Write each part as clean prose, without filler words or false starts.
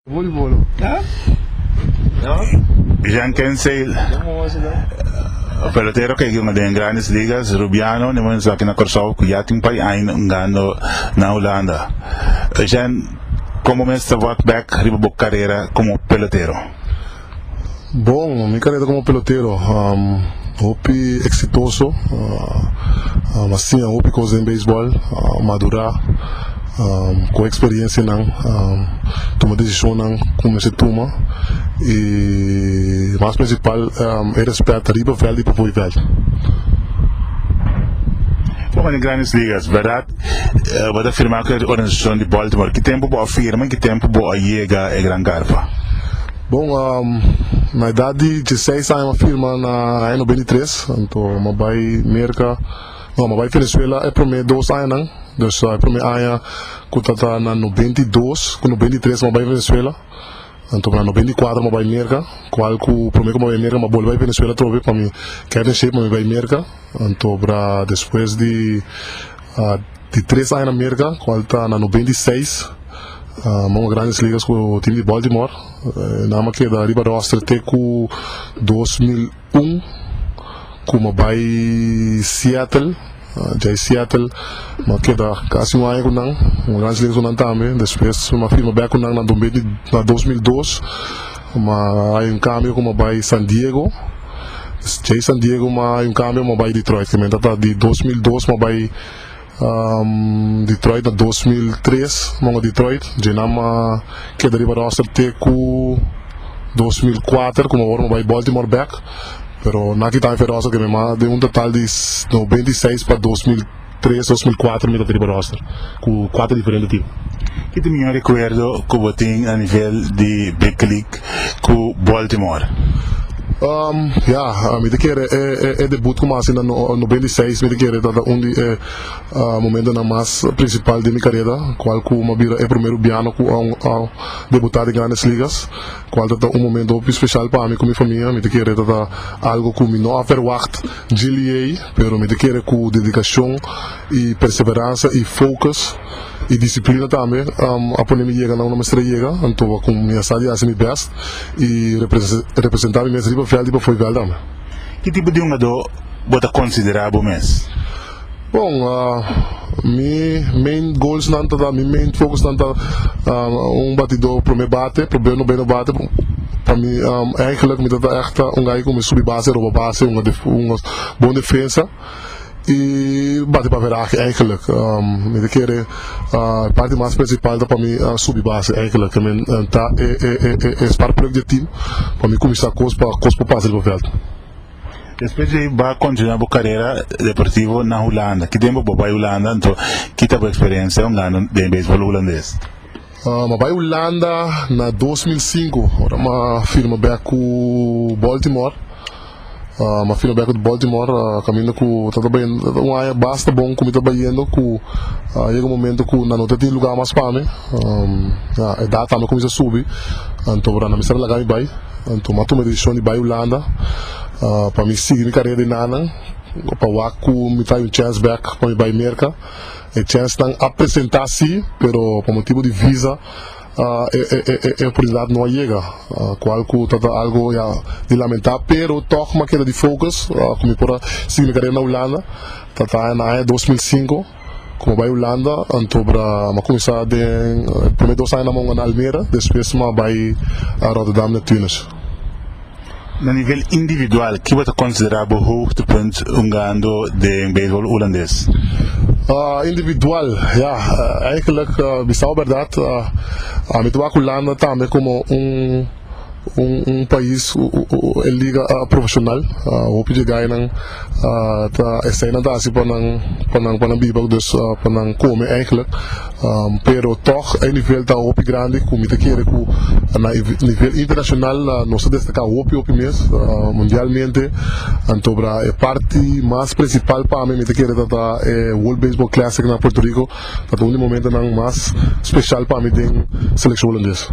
Voleibol. Ja? Jean Kensale, pelotero que yung de grandes ligas, Rubiano, ni mo sa kinakorsaw ko yating pay ay ngano na Holanda. Jean, como me está back ribabok carreira como pelotero? Bom, minha carreira como pelotero, hopi exitoso, mas sim, hopi coisa em beisebol, madurar, com experiência não, tomar decisão não, como se toma, e mais principal é respeitar riba velho e para velho. Como em grandes ligas, verdade? Vou afirmar que a organização de Baltimore, que tempo boa afirma, que tempo boa chega a Gran Garpa? Bom, na idade de 6 anos, eu firma na 93, então, eu vai merca, não, eu vai Venezuela, é para mim 2 anos, não? Então, é para mim, que está na 92, com 93, eu vai Venezuela, então, na 94, eu vai merca, qual que o primeiro que eu vai merca, eu vou Venezuela, trove para mim, quer shape, eu vai merca, então, depois de 3 anos na merca, qual está na 96, uma grandes ligas com o time de Baltimore, na maquia da riba roster até com 2001, como vai Seattle, já Seattle, maquia da quase ano com não, uma grandes ligas com não também, depois uma firma back com não na 2002, uma cambio como vai San Diego, já San Diego uma cambio como vai Detroit, que me dá de 2002 como vai Detroit na 2003, mga Detroit, Genama que deriva roster até com 2004, como agora vai Baltimore back, pero nakita ang roster que me de um total de 96 para 2003, 2004 me deriva roster, com 4 diferentes times. Que te me recuerdo que eu tenho a nível de Big League com Baltimore? Me quer é debut como assim na 96, me quer momento na mais principal de minha carreira, qual que uma vira é primeiro piano com debutar em grandes ligas, qual é momento especial para mim com minha família, me quer algo que me não verwacht GLA, pero me quer com dedicação e perseverança e focus e disciplina também, a poder me chegar na uma estrela, então com minha saída assim best e representar minha riba velha para foi velha também. Que tipo de jogador você considera bom mês? Bom, main goals não tá, main focus não tá, batidor para me bate, problema bem no bate. Para mim, eigenlijk me tá echt gajo com me subir base, rouba base, uma boa defesa. E bate para virar eigenlijk, me quer a parte mais principal da para mim subir base eigenlijk, que me tá é para o time, para mim começar a passar para veld. Depois de vai continuar a carreira deportiva na Holanda, que tempo vai Holanda, então que tipo de experiência ano de beisebol holandês? Vai Holanda na 2005, ora uma firma back com Baltimore. Uma filha back de Baltimore, caminho com trabalhando área basta bom como trabalhando com chega um momento que não tem lugar mais para mim, a idade também começa a subir, então para não me será legal vai, então mas tomei decisão de ir Holanda, para me seguir minha carreira de nada, para o que me tá chance back para me ir América, e chance não apresentar-se, pero por motivo de visa a oportunidade não chega, qual que algo de lamentar, pero toch uma queda de focus, como por seguir minha carreira na Holanda, tá na 2005, como vai Holanda, então para começar de primeiro 2 anos na Almere, depois vai a Rotterdam na Tunis. Na nível individual, que você considera o hoogtepunt jogando de beisebol holandês? Individual, eigenlijk bisa verdade, a me toca Holanda também como país liga profissional, o pedi ganha nang cena da assim para bibak dus para come eigenlijk, pero toch a nível da op grande como te quer com na nível internacional não se destaca op mês mundialmente, então para a parte mais principal para mim te quer da World Baseball Classic na Porto Rico, tá um momento nang mais especial para mim tem seleção holandesa.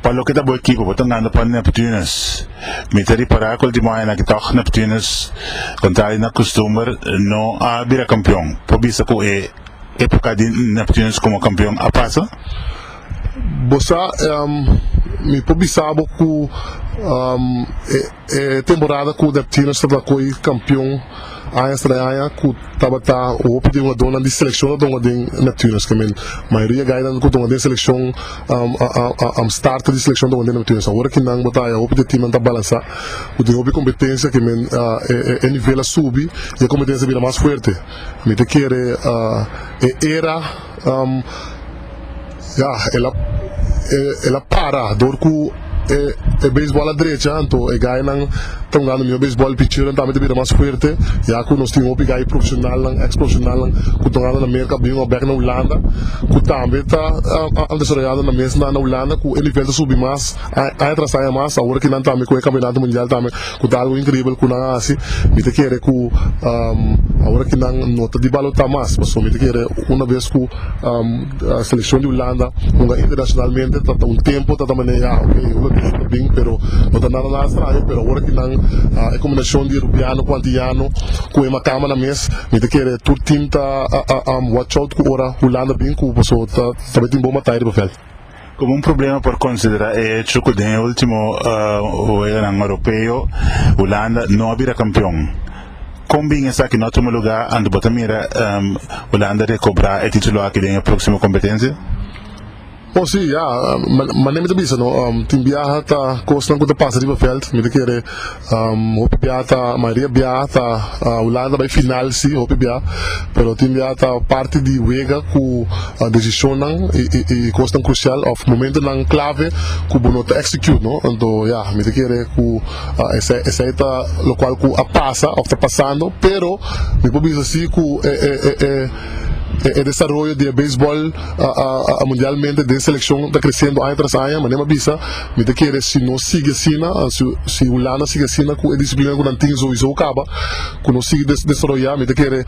Palo kita buat equipo, botang nando pa Neptunus. Mitari para kol di mga nakitak Neptunus, kung tayo na customer no bira kampiyon. Pabisa ko época de Neptunus como campeão a passa? bosa mi pobisabo ku temporada ku Neptuno estava coi campeão aya estreia ku tabata o opte uma dona de seleção da dona de Neptunos que men maioria gaida ku dona de seleção start de seleção da dona de Neptunos agora que não botar o opte time anda balançar o de obi competência que men nível subir e a competência vira mais forte me te quer era ela para dorku beisebol à direita, então gai nang tão ganhando meu beisebol pitcher também devia mais forte, já que nós temos gai profissional nang ex-profissional nang que tão ganhando na América, bem ou back na Holanda, que também tá desarrollado na mesma na Holanda, que ele veio subir mais, a entrada sai mais, agora que não também com o campeonato mundial também, que tá algo incrível que não assim, me te quer que agora que não nota de balo tá mais, mas me te quer uma vez que a seleção de Holanda, internacionalmente, tá tempo, tá também bem, pero não está nada estranho, pero agora que não a combinação de Rubiano com Antiano, com uma cama na mesa, me te quer todo time tá watch out com ora Holanda bem, com pessoa tá também tem bom matéria para fazer. Como um problema por considerar é que o último europeu, Holanda não vira campeão. Como bem está aqui no outro lugar, ando botamira Holanda de cobrar o título aqui na próxima competência? Oh sim, ja, maar neem het bisa no, tim biaha ta kost ko ta passa riba veld, met kere hopi biata, Maria biata, Holanda bij final sim, hopi bia, pero tim biata parte di wega ku decisão nang e kost crucial of momento nang clave ku bono ta execute no, então ja, met kere ku essa ta lo qual ku a passa, of ta passando, pero me pobisa sim ku el desarrollo de béisbol mundialmente de selección está creciendo año tras año, manera bisa, me te quiere si no sigue sina, si Holanda sigue sina con disciplina con antinzo y so acaba, que no sigue desarrollar, me te quiere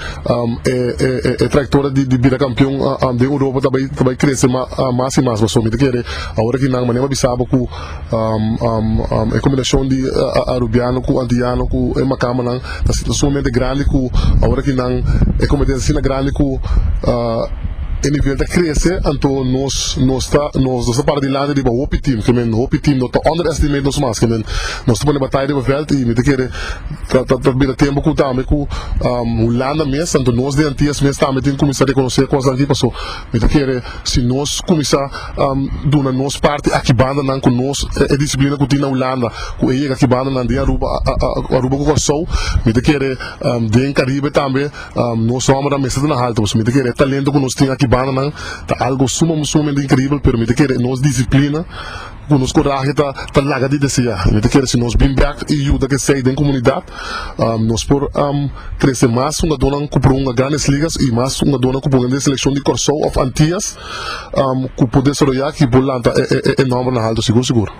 trayectoria de vida campeón de Europa también crece más y más, so me te quiere ahora que nada manera bisa con combinación de Rubiano con Antiano con Macama nang, está sumamente grande con ahora que nada competencia grande con em nível da crescer, então nós está para de lado de o hopi team, que men hopi team não está underestimate nós mais, que men nós estamos na batalha de veld e me te quer tá bem tempo com também com Holanda mesmo, então nós de antigas mesmo também tem que começar a reconhecer coisas aqui passou, me te quer se nós começar dona nós parte aqui banda não com nós é disciplina que tem na Holanda, com ele aqui banda não de Aruba com o sol, me te quer de Caribe também nós somos da mesa na alta, me te quer talento que nós tem aqui banda tá algo sumamente incrível, pero me te quer nós disciplina com nos coragem tá larga de descer, me te quer se nós bem back e ajuda que sai da comunidade, nós por crescer mais uma dona com uma grandes ligas e mais uma dona com uma seleção de Corso of Antillas, com poder desarrollar que bolanta é enorme na alta seguro.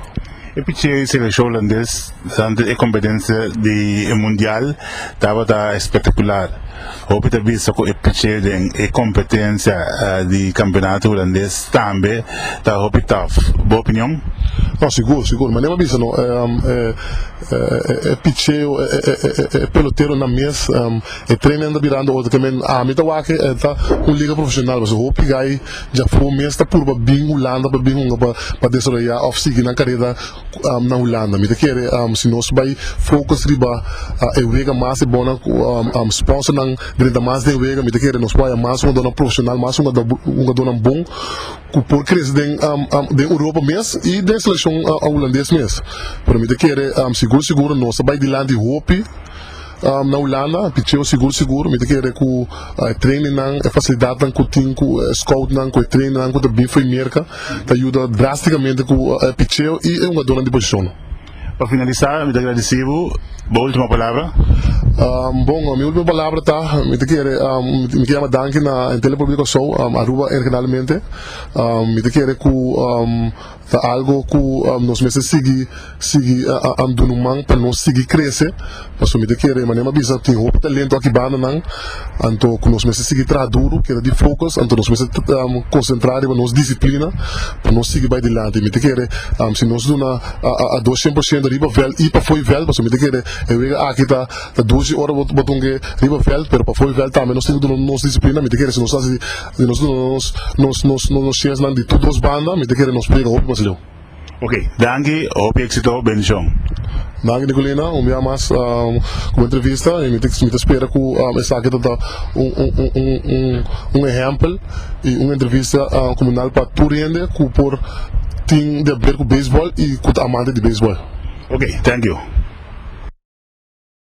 E piche seleção holandês, durante a competência de mundial, estava espetacular. Hope ter visto que o piche de competência de campeonato holandês também está hope tough. Boa opinião? Não, seguro, mas nem visto não. Piche, peloteiro na mesa, treinando virando outro também. A mim tá wake tá liga profissional, mas o hope guy já foi mesmo por bem Holanda, para bem para desarrollar off seguir na carreira na Holanda. Me quer se nós vai focus riba wega mais é bona sponsor nang direta mais de wega, me quer nós vai mais uma dona profissional, mais uma dona bom por crescer de Europa mesmo e da seleção holandês mesmo. Para me quer seguro nós vai de lá de hope na Holanda, picheu seguro, me quer com treino nang facilidade nang com tim com scout nang com treino nang com bem foi merca, te ajuda drasticamente com picheu e uma dona de posição. Para finalizar, me agradecido. Boa última palavra. Bom, a minha última palavra tá, me quer danke na Telepública Show, Aruba regionalmente, me quer com algo que nós mesmos seguir andando man para nós seguir crescer, mas me quer maneira bisa tem outro talento aqui banda não, então que nós mesmos seguir duro, que é de focus, então nós mesmos concentrar para nós disciplina, para nós seguir vai adiante, me quer se nós dona a 200% treinamento riba vel e para foi vel, mas me te quer aqui tá 12 horas botam que riba vel, pero para foi vel também nós temos nos disciplina, me te quer se nós assim nos cheias nan de todos banda, me te quer nos pega op Basilio. Ok, danke, op éxito, bendição. Danke Nicolina, dia mais como entrevista e me te espera que essa aqui tá exemplo e uma entrevista comunal para Turiende que por tem de ver com beisebol e com amante de beisebol. Ok, thank you.